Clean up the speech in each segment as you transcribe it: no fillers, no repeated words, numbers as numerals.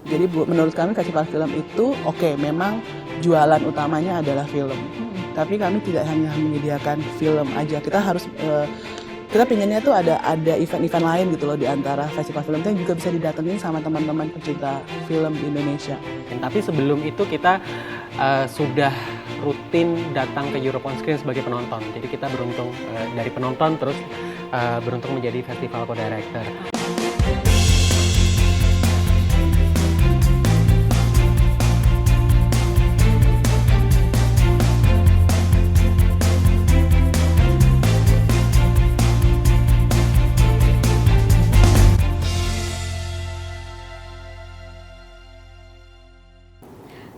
Jadi menurut kami festival film itu memang jualan utamanya adalah film. Tapi kami tidak hanya menyediakan film aja. Kita pinginnya tuh ada event-event lain gitu loh di antara festival film itu yang juga bisa didatengin sama teman-teman pecinta film di Indonesia. Tapi sebelum itu kita sudah rutin datang ke Europe On Screen sebagai penonton. Jadi kita beruntung dari penonton terus beruntung menjadi festival co-director.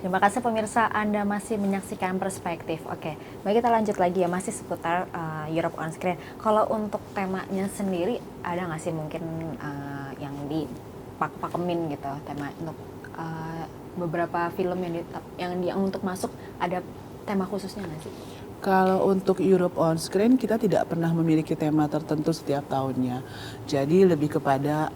Terima kasih pemirsa, Anda masih menyaksikan Perspektif. Oke, baik kita lanjut lagi ya, masih seputar Europe On Screen. Kalau untuk temanya sendiri, ada nggak sih mungkin yang dipakemin gitu, tema untuk beberapa film yang untuk masuk, ada tema khususnya nggak sih? Kalau untuk Europe On Screen, kita tidak pernah memiliki tema tertentu setiap tahunnya. Jadi lebih kepada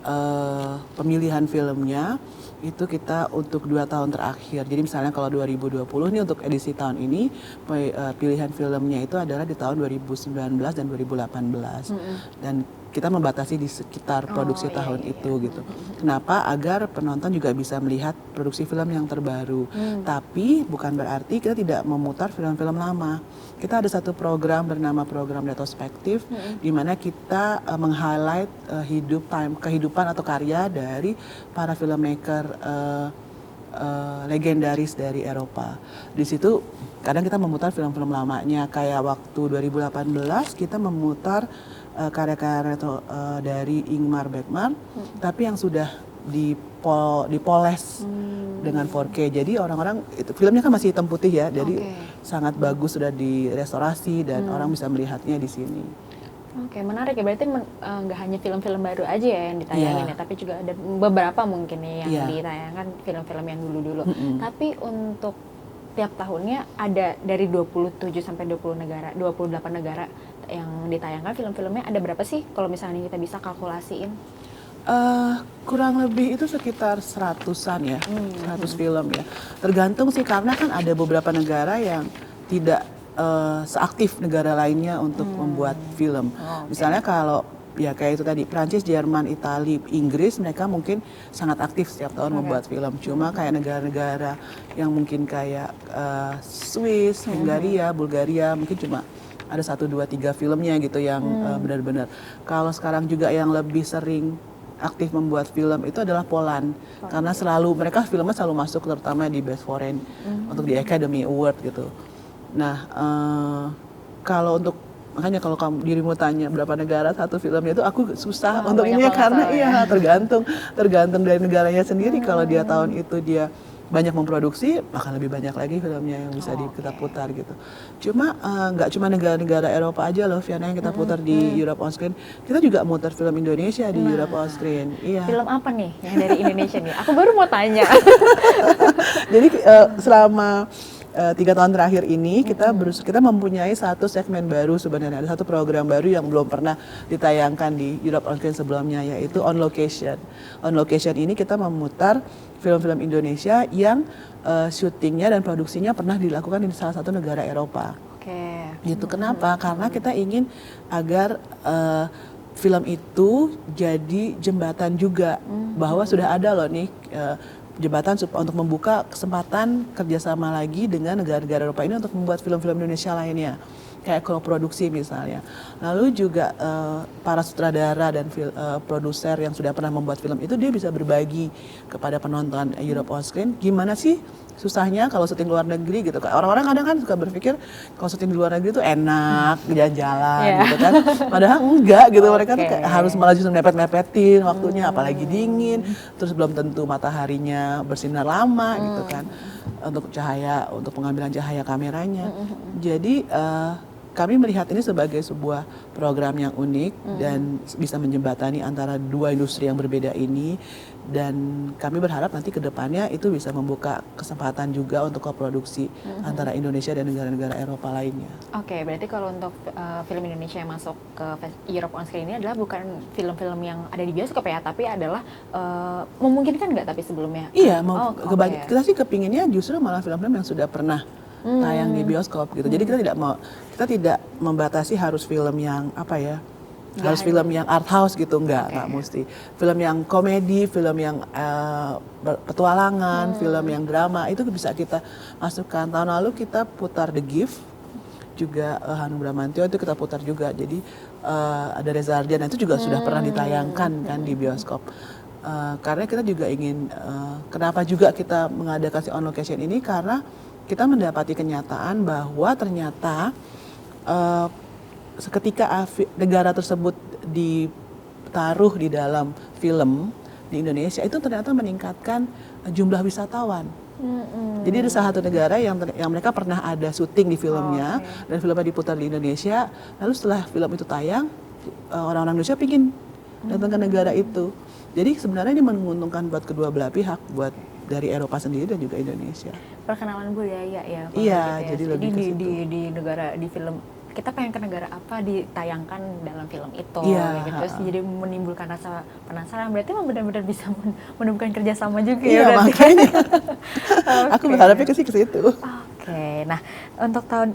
pemilihan filmnya, itu kita untuk 2 tahun terakhir. Jadi misalnya kalau 2020 ini untuk edisi tahun ini, pilihan filmnya itu adalah di tahun 2019 dan 2018. Dan kita membatasi di sekitar produksi tahun itu gitu. Kenapa? Agar penonton juga bisa melihat produksi film yang terbaru. Tapi bukan berarti kita tidak memutar film-film lama. Kita ada satu program bernama program retrospektif, di mana kita meng-highlight kehidupan atau karya dari para filmmaker legendaris dari Eropa. Di situ kadang kita memutar film-film lamanya, kayak waktu 2018 kita memutar karya-karya dari Ingmar Bergman, tapi yang sudah dipoles dengan 4K. Jadi orang-orang itu filmnya kan masih hitam putih ya, jadi sangat bagus, sudah direstorasi dan orang bisa melihatnya di sini. Oke, menarik ya. Berarti nggak hanya film-film baru aja ya yang ditayangin ya, tapi juga ada beberapa mungkin nih yang ditayangkan film-film yang dulu-dulu. Tapi untuk tiap tahunnya ada dari 27 sampai 28 negara yang ditayangkan film-filmnya, ada berapa sih kalau misalnya kita bisa kalkulasiin? Kurang lebih itu sekitar 100-an ya, 100 film ya. Tergantung sih, karena kan ada beberapa negara yang tidak seaktif negara lainnya untuk membuat film. Misalnya kalau ya kayak itu tadi, Prancis, Jerman, Italia, Inggris, mereka mungkin sangat aktif setiap tahun membuat film. Cuma kayak negara-negara yang mungkin kayak Swiss, Hungaria, Bulgaria, mungkin cuma ada 1, 2, 3 filmnya gitu yang benar-benar. Kalau sekarang juga yang lebih sering aktif membuat film itu adalah Poland, karena mereka filmnya selalu masuk terutama di Best Foreign untuk di Academy Award gitu. Nah, makanya kalau dirimu tanya berapa negara satu filmnya, itu aku susah untuk ini ya, karena tergantung dari negaranya sendiri. Kalau dia tahun itu dia banyak memproduksi, akan lebih banyak lagi filmnya yang bisa kita putar gitu. Cuma nggak cuma negara-negara Eropa aja loh, Viana, yang kita putar di Europe On Screen. Kita juga muter film Indonesia di Europe On Screen. Iya. Film apa nih yang dari Indonesia nih? Aku baru mau tanya. Jadi selama 3 tahun terakhir ini kita mempunyai satu segmen baru sebenarnya, ada satu program baru yang belum pernah ditayangkan di Europe On Screen sebelumnya, yaitu On Location. On Location ini kita memutar film-film Indonesia yang syutingnya dan produksinya pernah dilakukan di salah satu negara Eropa. Gitu. Kenapa? Karena kita ingin agar film itu jadi jembatan juga, bahwa sudah ada loh nih jembatan untuk membuka kesempatan kerjasama lagi dengan negara-negara Eropa ini untuk membuat film-film Indonesia lainnya, kayak co-produksi misalnya. Lalu juga para sutradara dan produser yang sudah pernah membuat film itu, dia bisa berbagi kepada penonton Europe On Screen gimana sih susahnya kalau syuting luar negeri gitu. Orang-orang kadang kan suka berpikir kalau syuting di luar negeri itu enak, jalan-jalan gitu kan. Padahal enggak gitu, mereka tuh harus malah justru mepet-mepetin waktunya, apalagi dingin, terus belum tentu mataharinya bersinar lama gitu kan, untuk pengambilan cahaya kameranya. Jadi kami melihat ini sebagai sebuah program yang unik dan bisa menjembatani antara dua industri yang berbeda ini, dan kami berharap nanti ke depannya itu bisa membuka kesempatan juga untuk koproduksi antara Indonesia dan negara-negara Eropa lainnya. Oke, berarti kalau untuk film Indonesia yang masuk ke Europe on Screen ini adalah bukan film-film yang ada di bioskop ya, tapi adalah memungkinkan nggak tapi sebelumnya? Iya, oke. kita sih kepinginnya justru malah film-film yang sudah pernah tayang di bioskop gitu. Jadi kita tidak membatasi harus film yang apa ya, harus film yang art house gitu, nggak mesti. Film yang komedi, film yang petualangan, film yang drama, itu bisa kita masukkan. Tahun lalu kita putar The Gift, juga Hanung Bramantyo itu kita putar juga. Jadi ada Reza Ardian, itu juga sudah pernah ditayangkan kan di bioskop. Karena kita juga ingin, kenapa juga kita mengadakan si on location ini, karena kita mendapati kenyataan bahwa ternyata seketika negara tersebut ditaruh di dalam film di Indonesia, itu ternyata meningkatkan jumlah wisatawan. Jadi ada salah satu negara yang mereka pernah ada syuting di filmnya, dan filmnya diputar di Indonesia. Lalu setelah film itu tayang, orang-orang Indonesia pingin datang ke negara itu. Jadi sebenarnya ini menguntungkan buat kedua belah pihak, buat dari Eropa sendiri dan juga Indonesia. Perkenalan budaya ya. Iya, gitu jadi ya. lebih ke situ. di negara, di film kita pengen ke negara apa, ditayangkan dalam film itu. Iya, gitu. Terus jadi menimbulkan rasa penasaran. Berarti memang benar-benar bisa menemukan kerjasama juga Iya, ya. makanya aku berharapnya ke situ. Oke, nah untuk tahun,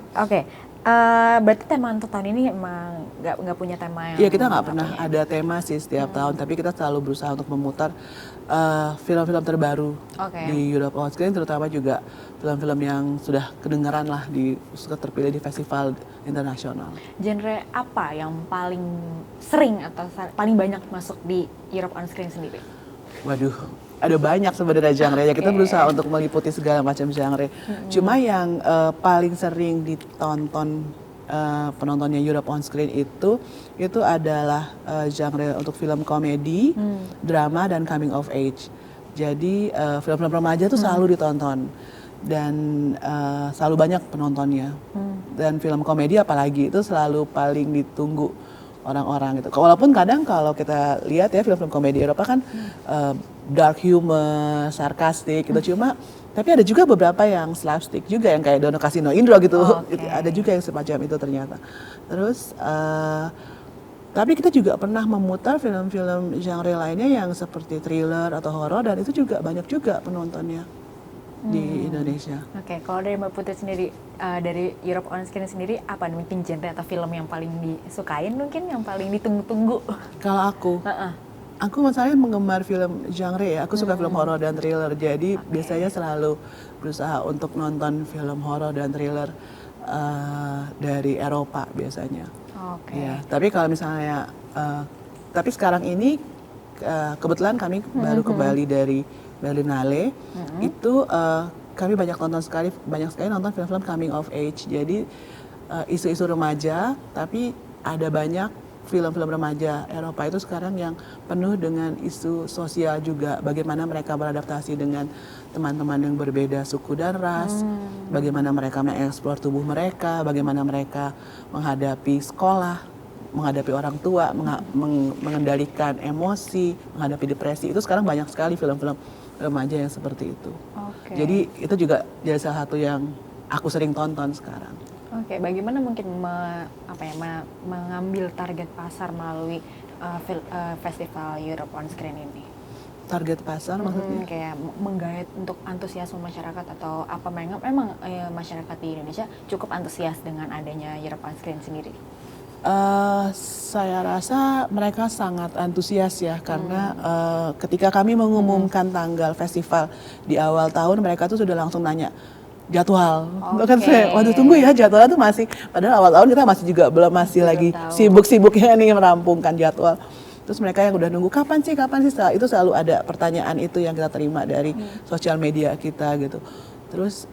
berarti tema untuk tahun ini emang nggak punya tema yang. Iya, kita nggak pernah ada tema sih setiap tahun, tapi kita selalu berusaha untuk memutar film-film terbaru di Europe on Screen, terutama juga film-film yang sudah kedengaran lah terpilih di festival internasional. Genre apa yang paling sering atau paling banyak masuk di Europe on Screen sendiri? Waduh, ada banyak sebenarnya genre ya. Kita berusaha untuk meliputi segala macam genre. Cuma yang paling sering ditonton penontonnya Europe on Screen itu adalah genre untuk film komedi, drama, dan coming of age. Jadi film-film remaja tuh selalu ditonton dan selalu banyak penontonnya. Dan film komedi apalagi itu selalu paling ditunggu orang-orang gitu. Walaupun kadang kalau kita lihat ya film-film komedi Eropa kan dark humor, sarkastik gitu, tapi ada juga beberapa yang slapstick juga, yang kayak Dono Kasino Indro gitu. Ada juga yang semacam itu ternyata. Terus tapi kita juga pernah memutar film-film genre lainnya yang seperti thriller atau horor, dan itu juga banyak juga penontonnya di Indonesia. Oke, kalau dari Mbak Putri sendiri, dari Europe on Screen sendiri, apa mungkin genre atau film yang paling disukain, mungkin yang paling ditunggu-tunggu? Kalau aku misalnya menggemar film genre ya, aku suka film horor dan thriller, jadi biasanya selalu berusaha untuk nonton film horor dan thriller dari Eropa biasanya. Ya, tapi kalau misalnya, tapi sekarang ini kebetulan kami baru kembali dari Berlinale, itu kami banyak sekali nonton film-film coming of age. Jadi isu-isu remaja, tapi ada banyak film-film remaja Eropa itu sekarang yang penuh dengan isu sosial juga. Bagaimana mereka beradaptasi dengan teman-teman yang berbeda suku dan ras, bagaimana mereka mengeksplor tubuh mereka, bagaimana mereka menghadapi sekolah, menghadapi orang tua, mengendalikan emosi, menghadapi depresi. Itu sekarang banyak sekali film-film remaja yang seperti itu. Jadi itu juga jadi salah satu yang aku sering tonton sekarang. Bagaimana mungkin mengambil target pasar melalui festival Europe on Screen ini? Target pasar maksudnya? Kayak menggait untuk antusiasme masyarakat, atau apa memang masyarakat di Indonesia cukup antusias dengan adanya Europe on Screen sendiri? Saya rasa mereka sangat antusias ya, karena ketika kami mengumumkan tanggal festival di awal tahun, mereka tuh sudah langsung nanya jadwal. Bahkan saya, waduh tunggu ya, jadwalnya tuh masih, padahal awal tahun kita masih lagi sibuk-sibuknya nih merampungkan jadwal. Terus mereka yang udah nunggu kapan sih, itu selalu ada pertanyaan itu yang kita terima dari sosial media kita gitu. Terus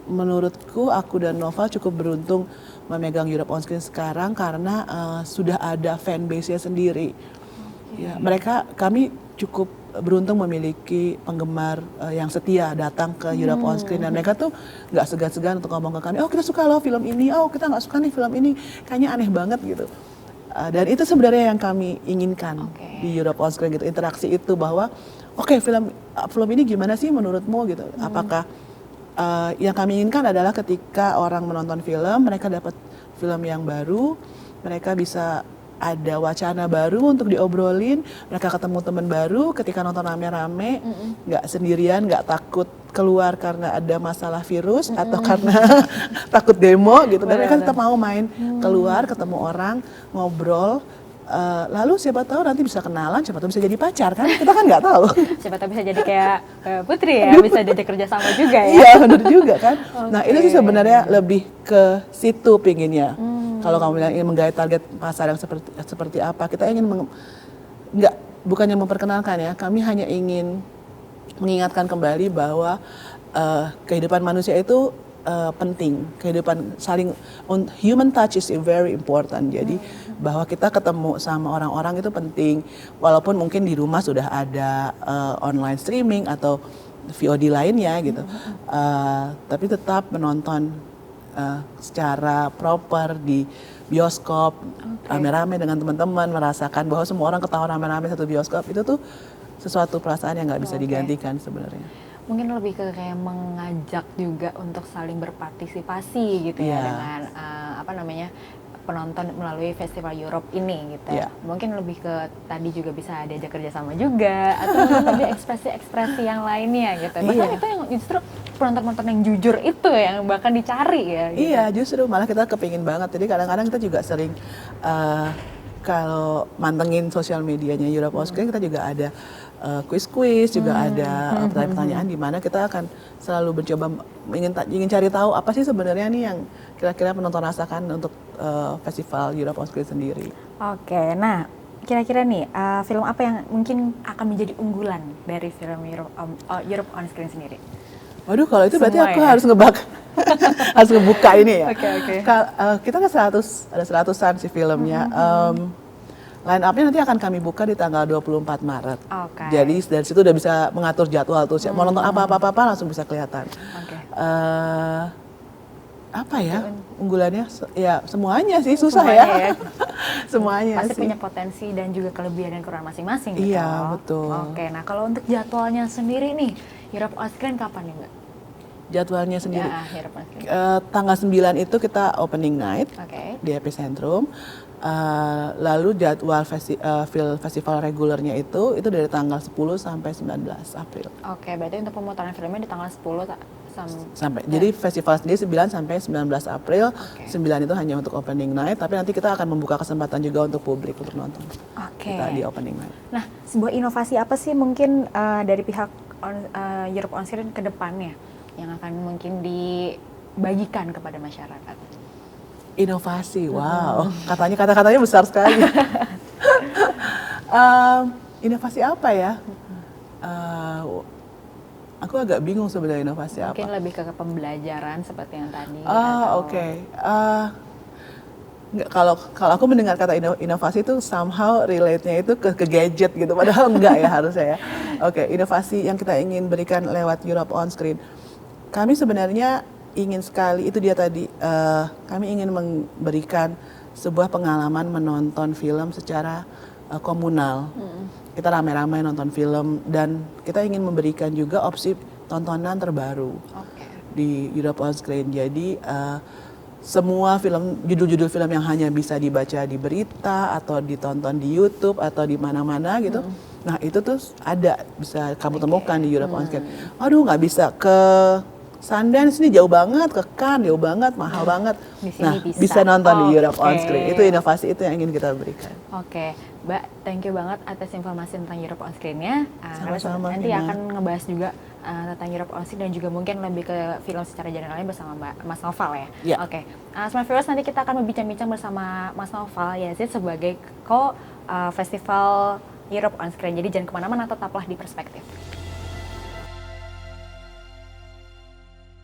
menurutku aku dan Nova cukup beruntung memegang Europe on Screen sekarang, karena sudah ada fanbase-nya sendiri. Ya, kami cukup beruntung memiliki penggemar yang setia datang ke Europe On Screen, dan mereka tuh nggak segan-segan untuk ngomong ke kami, oh kita suka loh film ini, oh kita nggak suka nih film ini, kayaknya aneh banget gitu. Dan itu sebenarnya yang kami inginkan di Europe On Screen gitu, interaksi itu bahwa oke, film ini gimana sih menurutmu gitu, apakah yang kami inginkan adalah ketika orang menonton film, mereka dapat film yang baru, mereka bisa ada wacana baru untuk diobrolin, mereka ketemu teman baru, ketika nonton rame-rame, nggak sendirian, nggak takut keluar karena ada masalah virus atau karena takut demo gitu, dan mereka tetap mau main keluar, ketemu orang, ngobrol. Lalu siapa tahu nanti bisa kenalan, siapa tahu bisa jadi pacar kan, kita kan nggak tahu. Siapa tahu bisa jadi kayak Putri ya, bisa diajak kerja sama juga ya. Iya benar juga kan. Nah itu sih sebenarnya lebih ke situ pinginnya. Kalau kamu bilang ingin menggait target pasar yang seperti apa, kita ingin bukannya memperkenalkan ya, kami hanya ingin mengingatkan kembali bahwa kehidupan manusia itu penting, kehidupan human touch is very important. Jadi bahwa kita ketemu sama orang-orang itu penting, walaupun mungkin di rumah sudah ada online streaming atau VOD lainnya gitu, tapi tetap menonton secara proper di bioskop, rame-rame dengan teman-teman, merasakan bahwa semua orang ketawa rame-rame satu bioskop, itu tuh sesuatu perasaan yang nggak bisa digantikan sebenarnya. Mungkin lebih ke kayak mengajak juga untuk saling berpartisipasi gitu ya dengan penonton melalui Festival Europe ini gitu. Mungkin lebih ke tadi juga bisa diajak kerjasama juga, atau lebih ekspresi-ekspresi yang lainnya gitu. Bahkan itu yang justru penonton-penonton yang jujur itu yang bahkan dicari ya. Gitu. Iya, justru malah kita kepingin banget. Jadi kadang-kadang kita juga sering kalau mantengin sosial medianya Europe On Screen, kita juga ada quiz-quiz, juga ada pertanyaan-pertanyaan di mana kita akan selalu mencoba ingin cari tahu apa sih sebenarnya nih yang kira-kira penonton rasakan untuk festival Europe On Screen sendiri. Oke, nah kira-kira nih film apa yang mungkin akan menjadi unggulan dari film Europe On Screen sendiri? Waduh, kalau itu berarti aku harus harus ngebuka ini ya. Oke. Kita kan ada 100-an sih filmnya. Line up-nya nanti akan kami buka di tanggal 24 Maret. Jadi dari situ udah bisa mengatur jadwal tuh. Mau nonton apa-apa langsung bisa kelihatan. Apa ya unggulannya? Ya semuanya sih, susah ya. Semuanya pasti sih. Punya potensi dan juga kelebihan dan kekurangan masing-masing gitu. Iya, betul. Oke, nah kalau untuk jadwalnya sendiri nih, Europe On Screen kapan nih Mbak? Jadwalnya sendiri. Europe On Screen. Tanggal 9 itu kita opening night di Epicentrum. Lalu jadwal festival regulernya itu dari tanggal 10 sampai 19 April. Oke, berarti untuk pemutaran filmnya di tanggal 10 sampai. Jadi festival sendiri 9 sampai 19 April. 9 itu hanya untuk opening night, tapi nanti kita akan membuka kesempatan juga untuk publik untuk nonton. Kita di opening night. Nah, sebuah inovasi apa sih mungkin dari pihak Europe On Screen ke depannya yang akan mungkin dibagikan kepada masyarakat? Inovasi, wow, kata-katanya besar sekali. Inovasi apa ya? Aku agak bingung sebenarnya inovasi apa. Mungkin lebih ke pembelajaran seperti yang tadi. Oke. Kalau aku mendengar kata inovasi itu somehow relate-nya itu ke gadget gitu, padahal enggak ya harusnya ya. Oke, inovasi yang kita ingin berikan lewat Europe On Screen. Kami sebenarnya ingin sekali, itu dia tadi, kami ingin memberikan sebuah pengalaman menonton film secara komunal. Kita ramai-ramai nonton film dan kita ingin memberikan juga opsi tontonan terbaru di Europe On Screen. Jadi semua judul-judul film yang hanya bisa dibaca di berita atau ditonton di YouTube atau di mana-mana gitu. Nah itu tuh bisa kamu temukan di Europe On Screen. Aduh nggak bisa ke Sundance ini jauh banget, ke Cannes jauh banget, mahal banget. Nah, bisa nonton di Europe On Screen. Itu inovasi itu yang ingin kita berikan. Oke, Mbak, thank you banget atas informasi tentang Europe On Screen-nya. Sama-sama. Nanti akan ngebahas juga tentang Europe On Screen dan juga mungkin lebih ke film secara generalnya bersama Mas Noval ya. Oke. Smart Viewers, nanti kita akan berbincang-bincang bersama Mas Noval Yazid sebagai festival Europe On Screen. Jadi jangan kemana-mana, tetaplah di Perspektif.